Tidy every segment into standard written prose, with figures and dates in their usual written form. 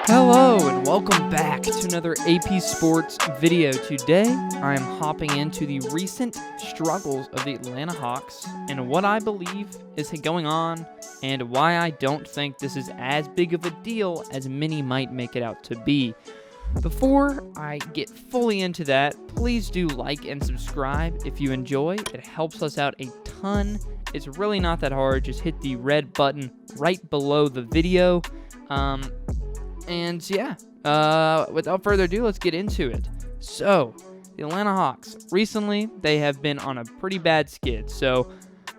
Hello and welcome back to another AP Sports video. Today I am hopping into the recent struggles of the Atlanta Hawks and what I believe is going on and why I don't think this is as big of a deal as many might make it out to be. Before I get fully into that, please do like and subscribe if you enjoy. It helps us out a ton. It's really not that hard. Just hit the red button right below the video. Without further ado, let's get into it. So, the Atlanta Hawks, recently, they have been on a pretty bad skid. So,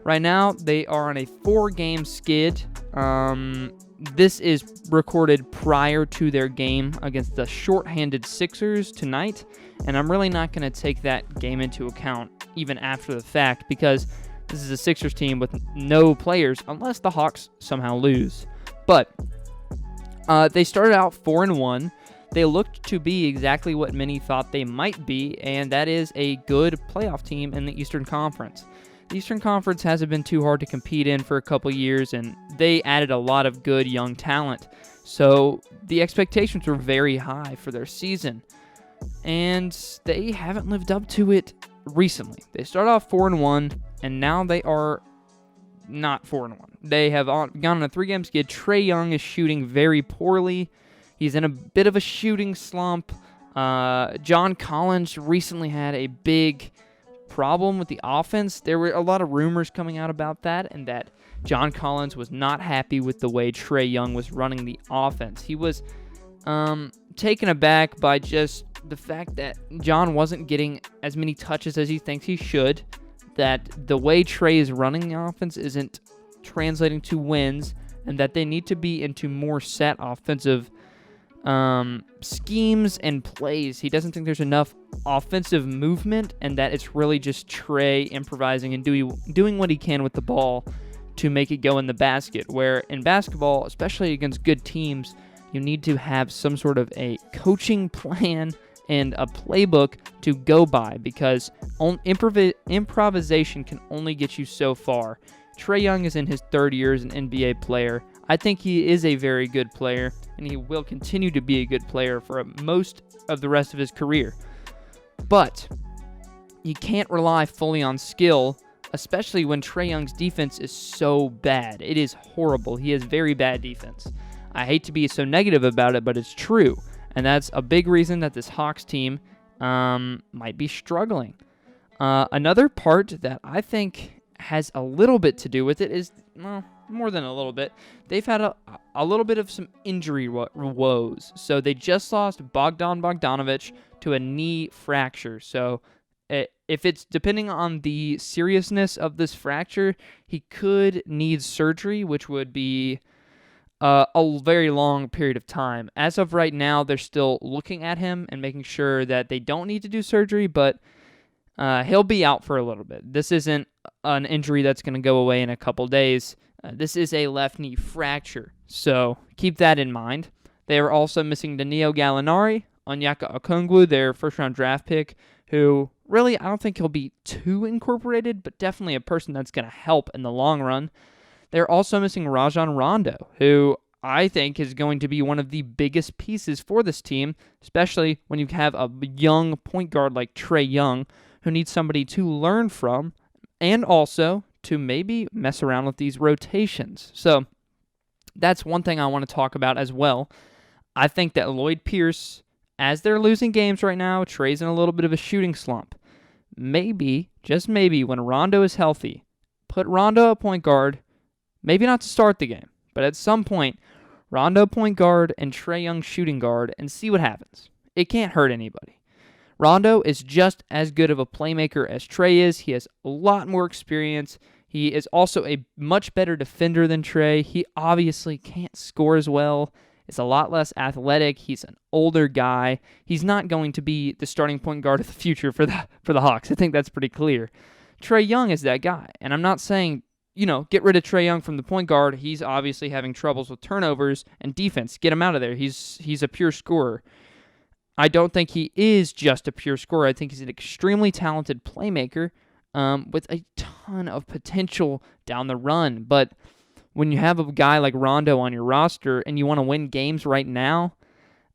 right now, they are on a 4-game skid. This is recorded prior to their game against the shorthanded Sixers tonight, and I'm really not going to take that game into account even after the fact because this is a Sixers team with no players unless the Hawks somehow lose. But they started out 4-1. They looked to be exactly what many thought they might be, and that is a good playoff team in the Eastern Conference. The Eastern Conference hasn't been too hard to compete in for a couple years, and they added a lot of good young talent. So the expectations were very high for their season, and they haven't lived up to it recently. They started off 4-1, and now they are not 4-1. They have gone on a 3-game skid. Trae Young is shooting very poorly. He's in a bit of a shooting slump. John Collins recently had a big problem with the offense. There were a lot of rumors coming out about that, and that John Collins was not happy with the way Trae Young was running the offense. He was taken aback by just the fact that John wasn't getting as many touches as he thinks he should, that the way Trae is running the offense isn't translating to wins, and that they need to be into more set offensive schemes and plays. He doesn't think there's enough offensive movement, and that it's really just Trae improvising and doing what he can with the ball to make it go in the basket, where in basketball, especially against good teams, you need to have some sort of a coaching plan and a playbook to go by, because improvisation can only get you so far. Trae Young is in his third year as an NBA player. I think he is a very good player, and he will continue to be a good player for most of the rest of his career. But you can't rely fully on skill, especially when Trae Young's defense is so bad. It is horrible. He has very bad defense. I hate to be so negative about it, but it's true. And that's a big reason that this Hawks team might be struggling. Another part that I think has a little bit to do with it is, well, more than a little bit. They've had a little bit of some injury woes. So they just lost Bogdan Bogdanovic to a knee fracture. So if it's depending on the seriousness of this fracture, he could need surgery, which would be a very long period of time. As of right now, they're still looking at him and making sure that they don't need to do surgery, but he'll be out for a little bit. This isn't an injury that's going to go away in a couple days. This is a left knee fracture, so keep that in mind. They are also missing Danilo Gallinari, Onyeka Okongwu, their first-round draft pick, who really I don't think he'll be too incorporated, but definitely a person that's going to help in the long run. They're also missing Rajon Rondo, who I think is going to be one of the biggest pieces for this team, especially when you have a young point guard like Trae Young, who needs somebody to learn from, and also to maybe mess around with these rotations. So that's one thing I want to talk about as well. I think that Lloyd Pierce, as they're losing games right now, Trae's in a little bit of a shooting slump. Maybe, just maybe, when Rondo is healthy, put Rondo at point guard, maybe not to start the game, but at some point, Rondo point guard and Trae Young shooting guard, and see what happens. It can't hurt anybody. Rondo is just as good of a playmaker as Trae is. He has a lot more experience. He is also a much better defender than Trae. He obviously can't score as well. Is a lot less athletic. He's an older guy. He's not going to be the starting point guard of the future for the Hawks. I think that's pretty clear. Trae Young is that guy, and I'm not saying, get rid of Trae Young from the point guard. He's obviously having troubles with turnovers and defense. Get him out of there. He's a pure scorer. I don't think he is just a pure scorer. I think he's an extremely talented playmaker with a ton of potential down the run. But when you have a guy like Rondo on your roster and you want to win games right now,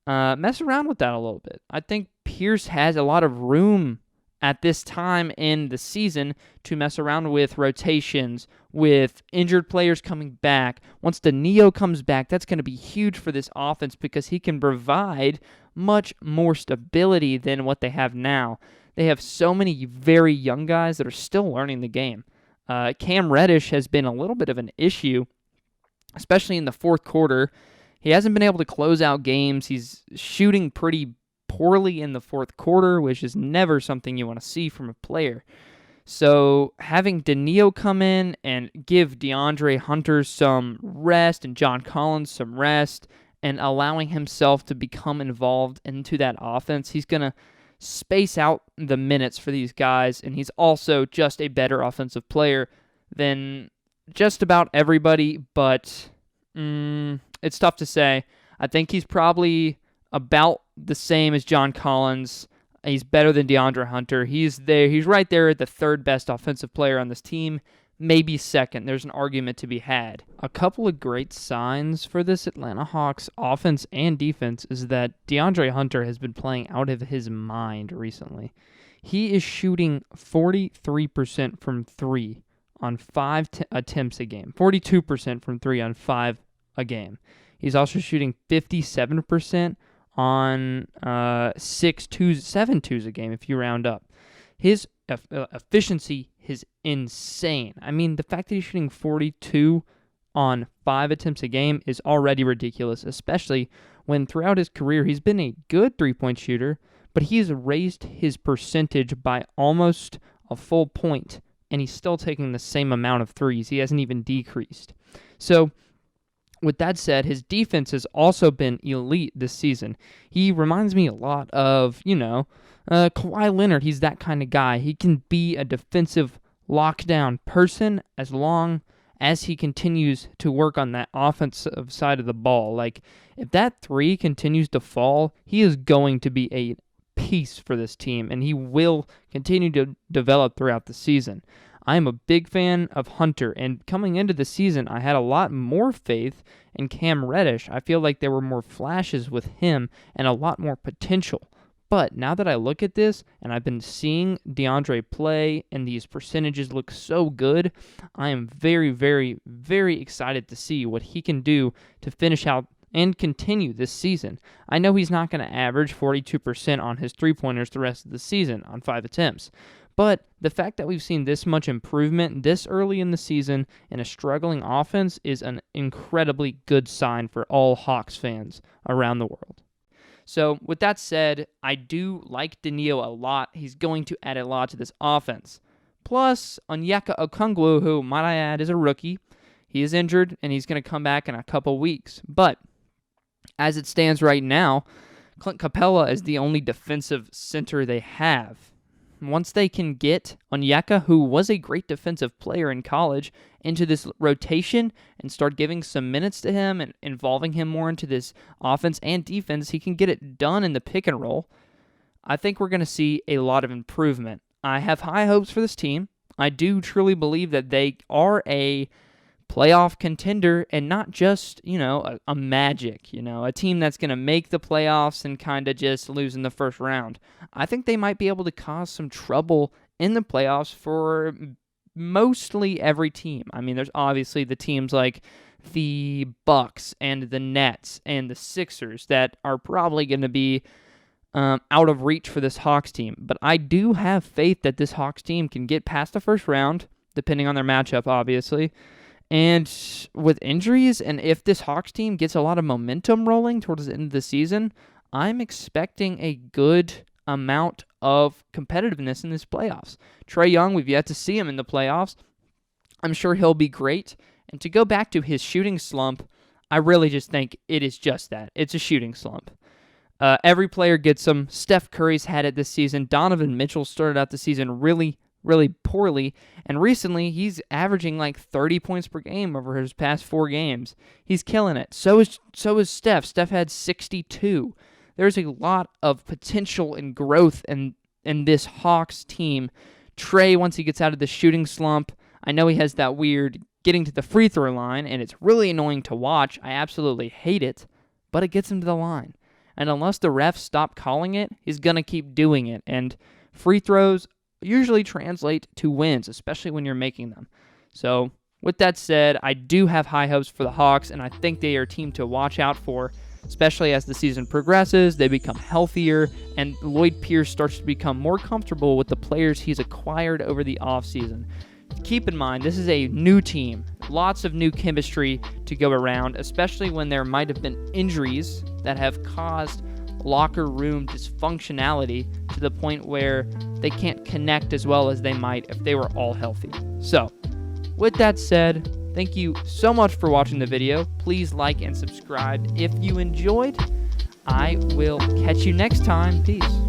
mess around with that a little bit. I think Pierce has a lot of room at this time in the season to mess around with rotations, with injured players coming back. Once Danilo comes back, that's going to be huge for this offense because he can provide much more stability than what they have now. They have so many very young guys that are still learning the game. Cam Reddish has been a little bit of an issue, especially in the fourth quarter. He hasn't been able to close out games. He's shooting pretty poorly in the fourth quarter, which is never something you want to see from a player. So having Danilo come in and give DeAndre Hunter some rest and John Collins some rest and allowing himself to become involved into that offense, he's going to space out the minutes for these guys, and he's also just a better offensive player than just about everybody, but it's tough to say. I think he's probably about the same as John Collins. He's better than DeAndre Hunter. He's right there at the third best offensive player on this team, maybe second. There's an argument to be had. A couple of great signs for this Atlanta Hawks offense and defense is that DeAndre Hunter has been playing out of his mind recently. He is shooting 43% from 3 on 5 attempts a game, 42% from 3 on 5 a game. He's also shooting 57% on 6 twos, 7 twos a game if you round up. His efficiency is insane. I mean, the fact that he's shooting 42 on 5 attempts a game is already ridiculous, especially when throughout his career he's been a good three-point shooter, but he's raised his percentage by almost a full point, and he's still taking the same amount of threes. He hasn't even decreased. So, with that said, his defense has also been elite this season. He reminds me a lot of, Kawhi Leonard. He's that kind of guy. He can be a defensive lockdown person as long as he continues to work on that offensive side of the ball. Like, if that three continues to fall, he is going to be a piece for this team, and he will continue to develop throughout the season. I am a big fan of Hunter, and coming into the season, I had a lot more faith in Cam Reddish. I feel like there were more flashes with him and a lot more potential. But now that I look at this, and I've been seeing DeAndre play, and these percentages look so good, I am very, very, very excited to see what he can do to finish out and continue this season. I know he's not going to average 42% on his three-pointers the rest of the season on 5 attempts. But the fact that we've seen this much improvement this early in the season in a struggling offense is an incredibly good sign for all Hawks fans around the world. So with that said, I do like Danilo a lot. He's going to add a lot to this offense. Plus, Onyeka Okongwu, who, might I add, is a rookie. He is injured, and he's going to come back in a couple weeks. But as it stands right now, Clint Capella is the only defensive center they have. Once they can get Onyeka, who was a great defensive player in college, into this rotation and start giving some minutes to him and involving him more into this offense and defense, he can get it done in the pick and roll. I think we're going to see a lot of improvement. I have high hopes for this team. I do truly believe that they are a playoff contender and not just, a magic, a team that's going to make the playoffs and kind of just lose in the first round. I think they might be able to cause some trouble in the playoffs for mostly every team. I mean, there's obviously the teams like the Bucks and the Nets and the Sixers that are probably going to be out of reach for this Hawks team. But I do have faith that this Hawks team can get past the first round, depending on their matchup, obviously. And with injuries, and if this Hawks team gets a lot of momentum rolling towards the end of the season, I'm expecting a good amount of competitiveness in this playoffs. Trae Young, we've yet to see him in the playoffs. I'm sure he'll be great. And to go back to his shooting slump, I really just think it is just that. It's a shooting slump. Every player gets them. Steph Curry's had it this season. Donovan Mitchell started out the season really poorly, and recently he's averaging like 30 points per game over his past 4 games. He's killing it. So is Steph. Steph had 62. There's a lot of potential and growth in this Hawks team. Trae, once he gets out of the shooting slump, I know he has that weird getting to the free throw line, and it's really annoying to watch. I absolutely hate it, but it gets him to the line. And unless the refs stop calling it, he's going to keep doing it. And free throws usually translate to wins, especially when you're making them. So with that said, I do have high hopes for the Hawks, and I think they are a team to watch out for, especially as the season progresses. They become healthier, and Lloyd Pierce starts to become more comfortable with the players he's acquired over the offseason. Keep in mind, this is a new team. Lots of new chemistry to go around, especially when there might have been injuries that have caused locker room dysfunctionality to the point where they can't connect as well as they might if they were all healthy. So, with that said, thank you so much for watching the video. Please like and subscribe if you enjoyed. I will catch you next time. Peace.